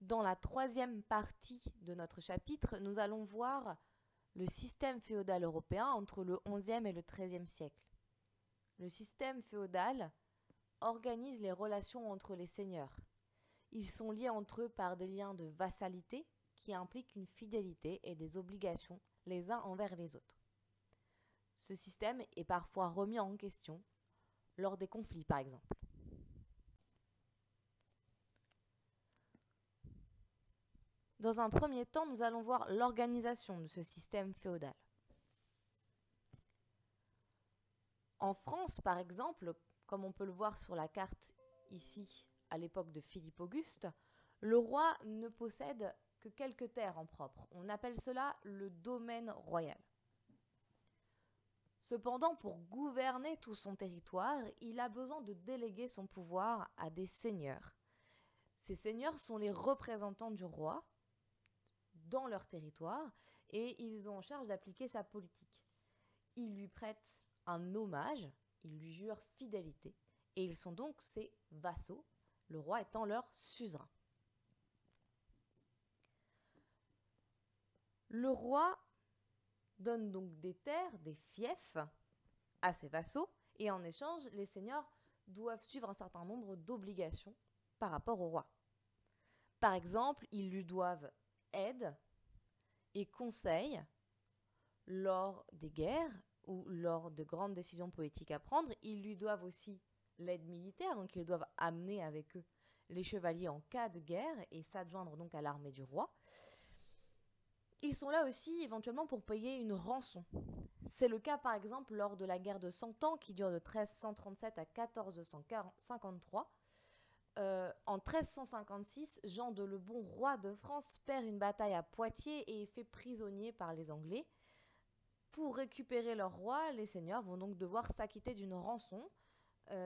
Dans la troisième partie de notre chapitre, nous allons voir le système féodal européen entre le XIe et le XIIIe siècle. Le système féodal organise les relations entre les seigneurs. Ils sont liés entre eux par des liens de vassalité qui impliquent une fidélité et des obligations les uns envers les autres. Ce système est parfois remis en question lors des conflits, par exemple. Dans un premier temps, nous allons voir l'organisation de ce système féodal. En France, par exemple, comme on peut le voir sur la carte ici à l'époque de Philippe Auguste, le roi ne possède que quelques terres en propre. On appelle cela le domaine royal. Cependant, pour gouverner tout son territoire, il a besoin de déléguer son pouvoir à des seigneurs. Ces seigneurs sont les représentants du roi dans leur territoire et ils ont en charge d'appliquer sa politique. Ils lui prêtent un hommage, ils lui jurent fidélité et ils sont donc ses vassaux, le roi étant leur suzerain. Le roi donne donc des terres, des fiefs à ses vassaux et en échange, les seigneurs doivent suivre un certain nombre d'obligations par rapport au roi. Par exemple, ils lui doivent aide et conseil lors des guerres ou lors de grandes décisions politiques à prendre. Ils lui doivent aussi l'aide militaire, donc ils doivent amener avec eux les chevaliers en cas de guerre et s'adjoindre donc à l'armée du roi. Ils sont là aussi éventuellement pour payer une rançon. C'est le cas par exemple lors de la guerre de 100 ans qui dure de 1337 à 1453. En 1356, Jean de Lebon, roi de France, perd une bataille à Poitiers et est fait prisonnier par les Anglais. Pour récupérer leur roi, les seigneurs vont donc devoir s'acquitter d'une rançon.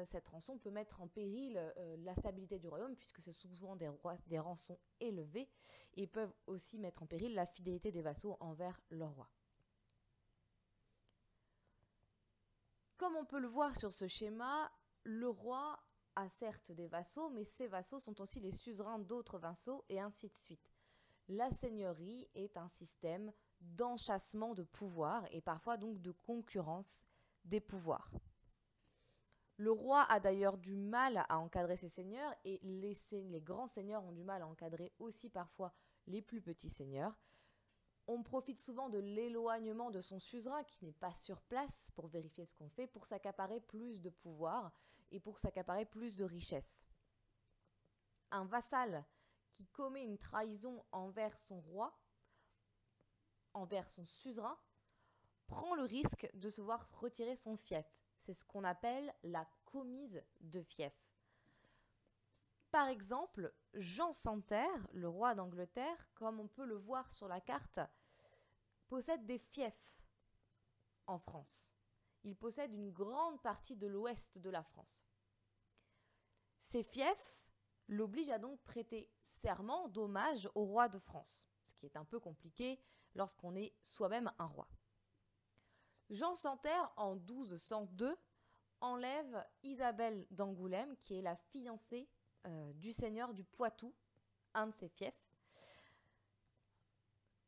Cette rançon peut mettre en péril la stabilité du royaume puisque ce sont souvent des rançons élevées et peuvent aussi mettre en péril la fidélité des vassaux envers leur roi. Comme on peut le voir sur ce schéma, le roi a certes des vassaux, mais ces vassaux sont aussi les suzerains d'autres vassaux et ainsi de suite. La seigneurie est un système d'enchâssement de pouvoir et parfois donc de concurrence des pouvoirs. Le roi a d'ailleurs du mal à encadrer ses seigneurs et les grands seigneurs ont du mal à encadrer aussi parfois les plus petits seigneurs. On profite souvent de l'éloignement de son suzerain qui n'est pas sur place pour vérifier ce qu'on fait, pour s'accaparer plus de pouvoir et pour s'accaparer plus de richesses. Un vassal qui commet une trahison envers son roi, envers son suzerain, prend le risque de se voir retirer son fief. C'est ce qu'on appelle la commise de fief. Par exemple, Jean Santerre, le roi d'Angleterre, comme on peut le voir sur la carte, possède des fiefs en France. Il possède une grande partie de l'ouest de la France. Ces fiefs l'obligent à donc prêter serment d'hommage au roi de France, ce qui est un peu compliqué lorsqu'on est soi-même un roi. Jean Santerre, en 1202, enlève Isabelle d'Angoulême, qui est la fiancée du seigneur du Poitou, un de ses fiefs.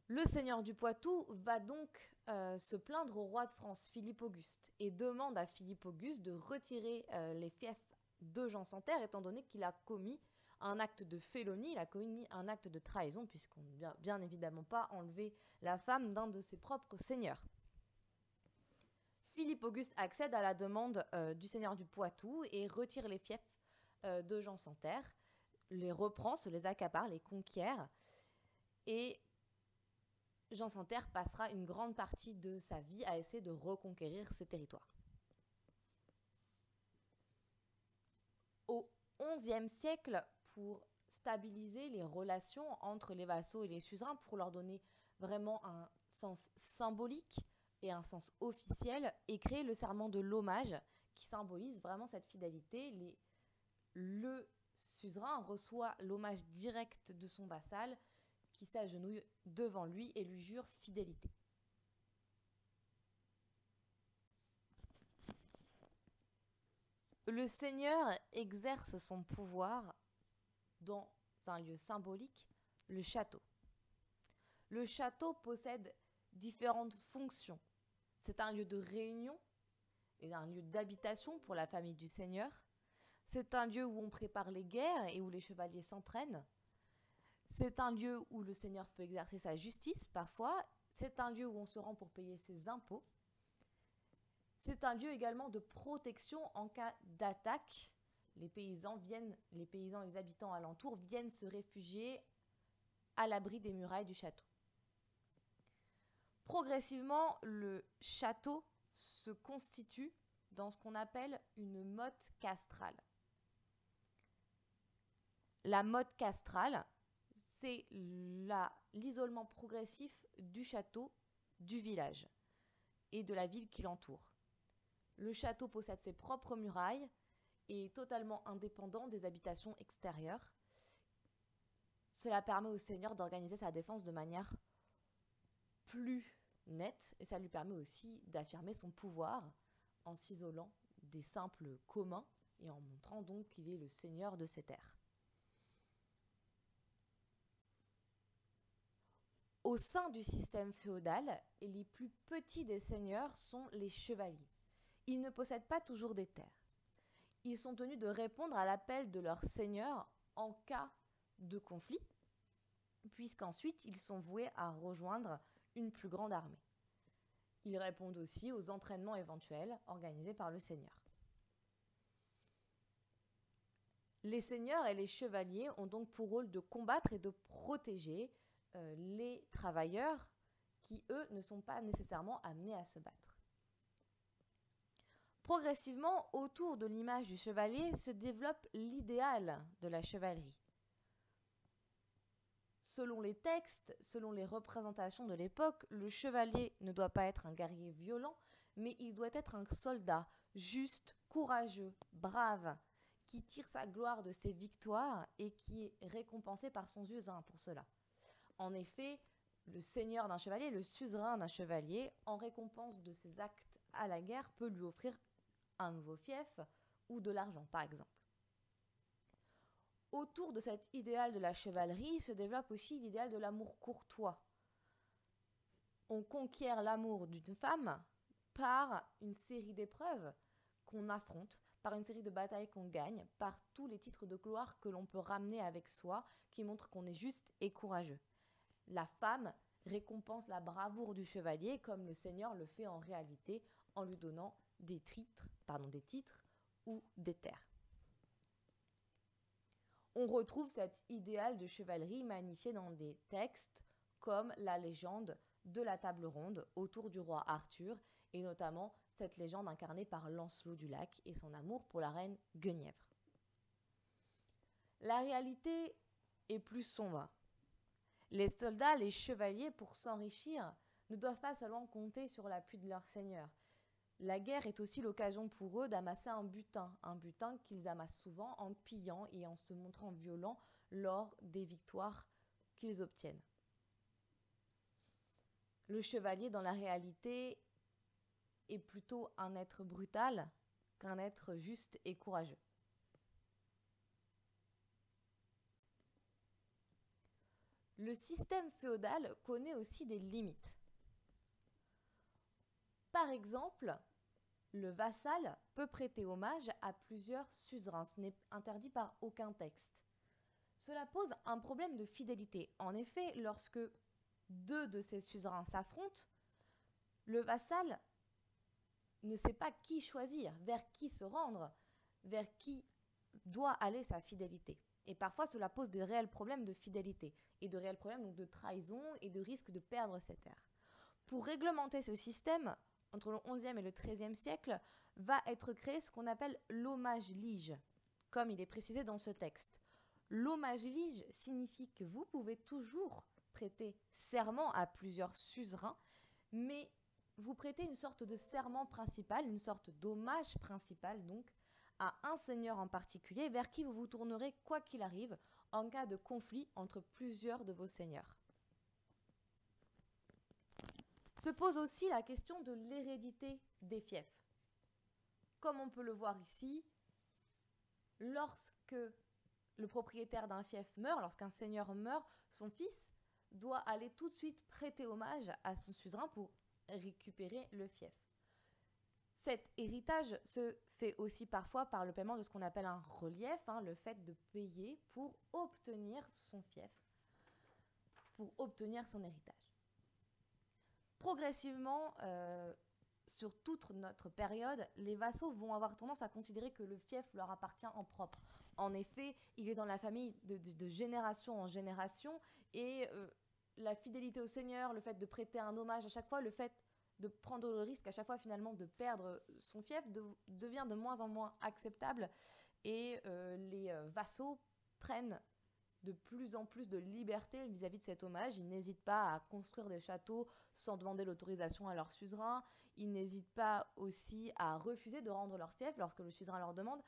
Le seigneur du Poitou va donc se plaindre au roi de France, Philippe Auguste, et demande à Philippe Auguste de retirer les fiefs de Jean Santerre, étant donné qu'il a commis un acte de félonie, il a commis un acte de trahison, puisqu'on n'a bien évidemment pas enlevé la femme d'un de ses propres seigneurs. Philippe Auguste accède à la demande du seigneur du Poitou et retire les fiefs de Jean Santerre, les reprend, se les accapare, les conquiert, et Jean Santerre passera une grande partie de sa vie à essayer de reconquérir ces territoires. Au XIe siècle, pour stabiliser les relations entre les vassaux et les suzerains, pour leur donner vraiment un sens symbolique et un sens officiel, est créé le serment de l'hommage qui symbolise vraiment cette fidélité. Le suzerain reçoit l'hommage direct de son vassal qui s'agenouille devant lui et lui jure fidélité. Le seigneur exerce son pouvoir dans un lieu symbolique le château. Le château possède différentes fonctions. C'est un lieu de réunion et un lieu d'habitation pour la famille du seigneur. C'est un lieu où on prépare les guerres et où les chevaliers s'entraînent. C'est un lieu où le seigneur peut exercer sa justice parfois. C'est un lieu où on se rend pour payer ses impôts. C'est un lieu également de protection en cas d'attaque. Les paysans et les habitants alentours viennent se réfugier à l'abri des murailles du château. Progressivement, le château se constitue dans ce qu'on appelle une motte castrale. La motte castrale, c'est l'isolement progressif du château, du village et de la ville qui l'entoure. Le château possède ses propres murailles et est totalement indépendant des habitations extérieures. Cela permet au seigneur d'organiser sa défense de manière plus nette et ça lui permet aussi d'affirmer son pouvoir en s'isolant des simples communs et en montrant donc qu'il est le seigneur de ces terres. Au sein du système féodal, les plus petits des seigneurs sont les chevaliers. Ils ne possèdent pas toujours des terres. Ils sont tenus de répondre à l'appel de leur seigneur en cas de conflit, puisqu'ensuite ils sont voués à rejoindre une plus grande armée. Ils répondent aussi aux entraînements éventuels organisés par le seigneur. Les seigneurs et les chevaliers ont donc pour rôle de combattre et de protéger les travailleurs qui, eux, ne sont pas nécessairement amenés à se battre. Progressivement, autour de l'image du chevalier se développe l'idéal de la chevalerie. Selon les textes, selon les représentations de l'époque, le chevalier ne doit pas être un guerrier violent, mais il doit être un soldat juste, courageux, brave, qui tire sa gloire de ses victoires et qui est récompensé par son suzerain pour cela. En effet, le seigneur d'un chevalier, le suzerain d'un chevalier, en récompense de ses actes à la guerre, peut lui offrir un nouveau fief ou de l'argent, par exemple. Autour de cet idéal de la chevalerie se développe aussi l'idéal de l'amour courtois. On conquiert l'amour d'une femme par une série d'épreuves qu'on affronte, par une série de batailles qu'on gagne, par tous les titres de gloire que l'on peut ramener avec soi, qui montrent qu'on est juste et courageux. La femme récompense la bravoure du chevalier comme le seigneur le fait en réalité en lui donnant des titres ou des terres. On retrouve cet idéal de chevalerie magnifié dans des textes comme la légende de la table ronde autour du roi Arthur et notamment cette légende incarnée par Lancelot du Lac et son amour pour la reine Guenièvre. La réalité est plus sombre. Les soldats, les chevaliers, pour s'enrichir, ne doivent pas seulement compter sur l'appui de leur seigneur. La guerre est aussi l'occasion pour eux d'amasser un butin qu'ils amassent souvent en pillant et en se montrant violents lors des victoires qu'ils obtiennent. Le chevalier, dans la réalité, est plutôt un être brutal qu'un être juste et courageux. Le système féodal connaît aussi des limites. Par exemple, le vassal peut prêter hommage à plusieurs suzerains. Ce n'est interdit par aucun texte. Cela pose un problème de fidélité. En effet, lorsque deux de ces suzerains s'affrontent, le vassal ne sait pas qui choisir, vers qui se rendre, vers qui doit aller sa fidélité. Et parfois, cela pose de réels problèmes de fidélité et de réels problèmes donc de trahison et de risque de perdre ses terres. Pour réglementer ce système, entre le XIe et le XIIIe siècle, va être créé ce qu'on appelle l'hommage-lige, comme il est précisé dans ce texte. L'hommage-lige signifie que vous pouvez toujours prêter serment à plusieurs suzerains, mais vous prêtez une sorte de serment principal, une sorte d'hommage principal donc, à un seigneur en particulier vers qui vous vous tournerez quoi qu'il arrive en cas de conflit entre plusieurs de vos seigneurs. Se pose aussi la question de l'hérédité des fiefs. Comme on peut le voir ici, lorsque le propriétaire d'un fief meurt, lorsqu'un seigneur meurt, son fils doit aller tout de suite prêter hommage à son suzerain pour récupérer le fief. Cet héritage se fait aussi parfois par le paiement de ce qu'on appelle un relief, le fait de payer pour obtenir son fief, pour obtenir son héritage. Progressivement, sur toute notre période, les vassaux vont avoir tendance à considérer que le fief leur appartient en propre. En effet, il est dans la famille de génération en génération et la fidélité au Seigneur, le fait de prêter un hommage à chaque fois, le fait de prendre le risque à chaque fois finalement de perdre son fief devient de moins en moins acceptable et les vassaux prennent de plus en plus de liberté vis-à-vis de cet hommage. Ils n'hésitent pas à construire des châteaux sans demander l'autorisation à leur suzerain. Ils n'hésitent pas aussi à refuser de rendre leur fief lorsque le suzerain leur demande.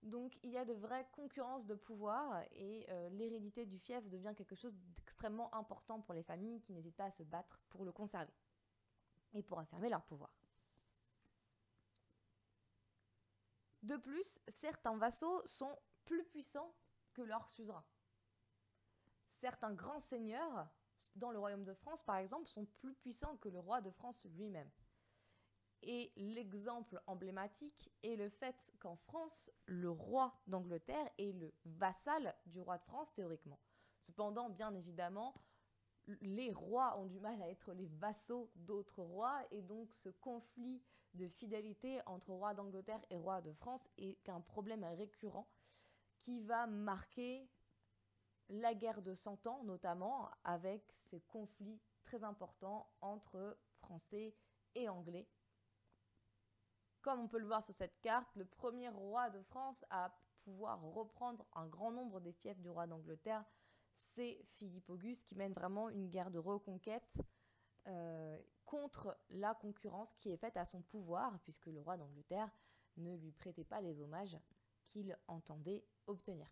Donc il y a de vraies concurrences de pouvoir et l'hérédité du fief devient quelque chose d'extrêmement important pour les familles qui n'hésitent pas à se battre pour le conserver et pour affirmer leur pouvoir. De plus, certains vassaux sont plus puissants que leurs suzerains. Certains grands seigneurs, dans le royaume de France par exemple, sont plus puissants que le roi de France lui-même. Et l'exemple emblématique est le fait qu'en France, le roi d'Angleterre est le vassal du roi de France théoriquement. Cependant, bien évidemment, les rois ont du mal à être les vassaux d'autres rois et donc ce conflit de fidélité entre roi d'Angleterre et roi de France est un problème récurrent qui va marquer la guerre de 100 ans notamment avec ces conflits très importants entre Français et Anglais. Comme on peut le voir sur cette carte, le premier roi de France à pouvoir reprendre un grand nombre des fiefs du roi d'Angleterre, c'est Philippe Auguste qui mène vraiment une guerre de reconquête contre la concurrence qui est faite à son pouvoir, puisque le roi d'Angleterre ne lui prêtait pas les hommages qu'il entendait obtenir.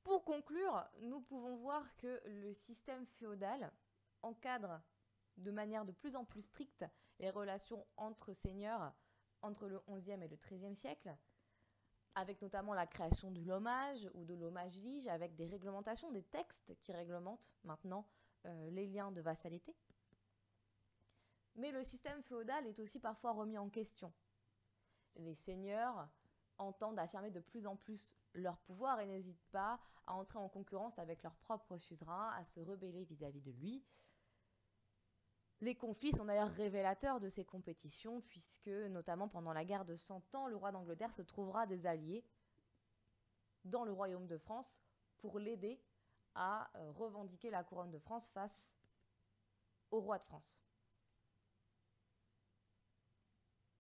Pour conclure, nous pouvons voir que le système féodal encadre de manière de plus en plus stricte les relations entre seigneurs entre le XIe et le XIIIe siècle, avec notamment la création de l'hommage ou de l'hommage-lige, avec des réglementations, des textes qui réglementent maintenant les liens de vassalité. Mais le système féodal est aussi parfois remis en question. Les seigneurs entendent affirmer de plus en plus leur pouvoir et n'hésitent pas à entrer en concurrence avec leur propre suzerain, à se rebeller vis-à-vis de lui. Les conflits sont d'ailleurs révélateurs de ces compétitions, puisque, notamment pendant la guerre de 100 ans, le roi d'Angleterre se trouvera des alliés dans le royaume de France pour l'aider à revendiquer la couronne de France face au roi de France.